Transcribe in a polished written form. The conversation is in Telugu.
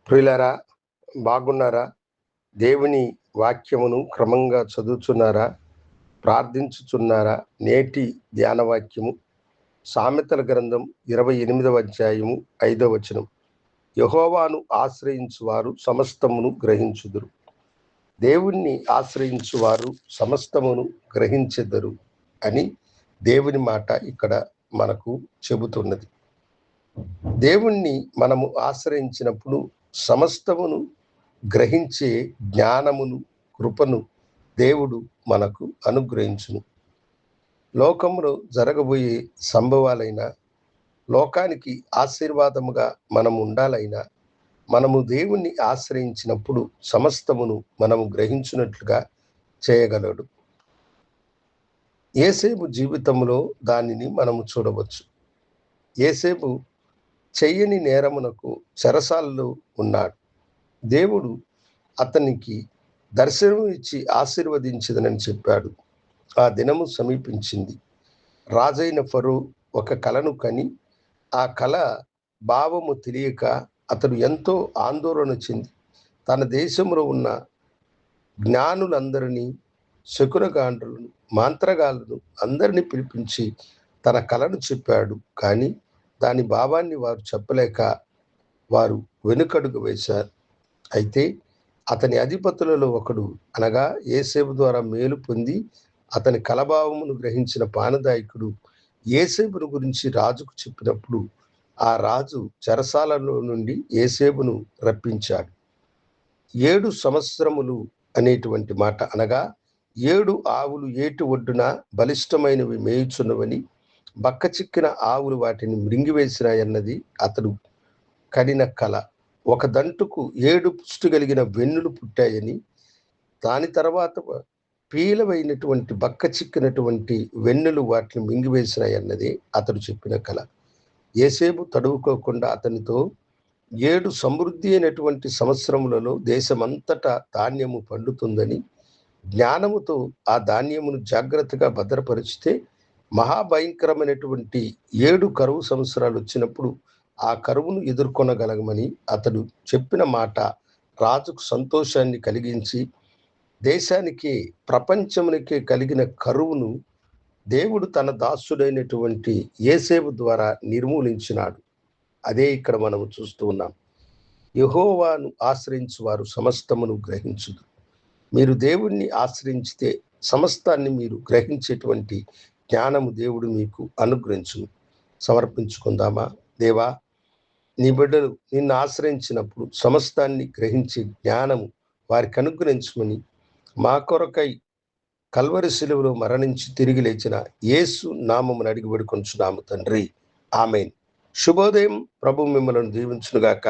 ప్రియులారా, బాగున్నారా? దేవుని వాక్యమును క్రమంగా చదువుచున్నారా? ప్రార్థించుచున్నారా? నేటి ధ్యాన వాక్యము సామెతల గ్రంథం 28వ అధ్యాయము 5వ వచనం. యెహోవాను ఆశ్రయించువారు సమస్తమును గ్రహించుదురు. దేవుణ్ణి ఆశ్రయించువారు సమస్తమును గ్రహించెదరు అని దేవుని మాట ఇక్కడ మనకు చెబుతున్నది. దేవుణ్ణి మనము ఆశ్రయించినప్పుడు సమస్తమును గ్రహించే జ్ఞానమును, కృపను దేవుడు మనకు అనుగ్రహించును. లోకంలో జరగబోయే సంభవాలైనా, లోకానికి ఆశీర్వాదముగా మనము ఉండాలైనా, మనము దేవుణ్ణి ఆశ్రయించినప్పుడు సమస్తమును మనము గ్రహించినట్లుగా చేయగలడు. యేసేపు జీవితంలో దానిని మనము చూడవచ్చు. యేసేపు చెయ్యని నేరమునకు చెరసాలలో ఉన్నాడు. దేవుడు అతనికి దర్శనం ఇచ్చి ఆశీర్వదించదనని చెప్పాడు. ఆ దినము సమీపించింది. రాజైన ఫరో ఒక కలను కని, ఆ కల భావము తెలియక అతడు ఎంతో ఆందోళన చెంది తన దేశంలో ఉన్న జ్ఞానులందరినీ, శకునగాండ్రులను, మంత్రగాళ్ళను అందరినీ పిలిపించి తన కలను చెప్పాడు. కానీ దాని భావాన్ని వారు చెప్పలేక వారు వెనుకడుగు వేశారు. అయితే అతని అధిపతులలో ఒకడు, అనగా యేసేపు ద్వారా మేలు పొంది అతని కలభావమును గ్రహించిన పానదాయకుడు యేసేపును గురించి రాజుకు చెప్పినప్పుడు ఆ రాజు చెరసాలలో నుండి యేసేపును రప్పించాడు. 7 సంవత్సరములు అనేటువంటి మాట, అనగా 7 ఆవులు ఏటి ఒడ్డున బలిష్టమైనవి మేయుచున్నవని, బక్క చిక్కిన ఆవులు వాటిని మృంగివేసినాయన్నది అతడు కనిన కల. ఒక దంటుకు 7 పుష్టి కలిగిన వెన్నులు పుట్టాయని, దాని తర్వాత పీలవైనటువంటి బక్క చిక్కినటువంటి వెన్నులు వాటిని మింగివేసినాయన్నది అతడు చెప్పిన కల. యేసేపు తడువుకోకుండా అతనితో 7 సమృద్ధి అయినటువంటి సంవత్సరములలో దేశమంతటా ధాన్యము పండుతుందని, జ్ఞానముతో ఆ ధాన్యమును జాగ్రత్తగా భద్రపరిచితే మహాభయంకరమైనటువంటి 7 కరువు సంవత్సరాలు వచ్చినప్పుడు ఆ కరువును ఎదుర్కొనగలగమని అతడు చెప్పిన మాట రాజుకు సంతోషాన్ని కలిగించి, దేశానికి, ప్రపంచమునికే కలిగిన కరువును దేవుడు తన దాసుడైనటువంటి యేసేపు ద్వారా నిర్మూలించినాడు. అదే ఇక్కడ మనము చూస్తూ ఉన్నాం. యెహోవాను ఆశ్రయించు వారు సమస్తమును గ్రహించుదు. మీరు దేవుణ్ణి ఆశ్రయించితే సమస్తాన్ని మీరు గ్రహించేటువంటి జ్ఞానము దేవుడు మీకు అనుగ్రహించును. సమర్పించుకుందామా? దేవా, నీ బిడ్డలు నిన్ను ఆశ్రయించినప్పుడు సమస్తాన్ని గ్రహించే జ్ఞానము వారికి అనుగ్రహించమని, మా కొరకై కల్వరి శిలువలో మరణించి తిరిగి లేచిన యేసు నామమును అడిగి వేడుకొంచున్నాము తండ్రి. ఆమేన్. శుభోదయం. ప్రభు మిమ్మల్ని దీవించునుగాక.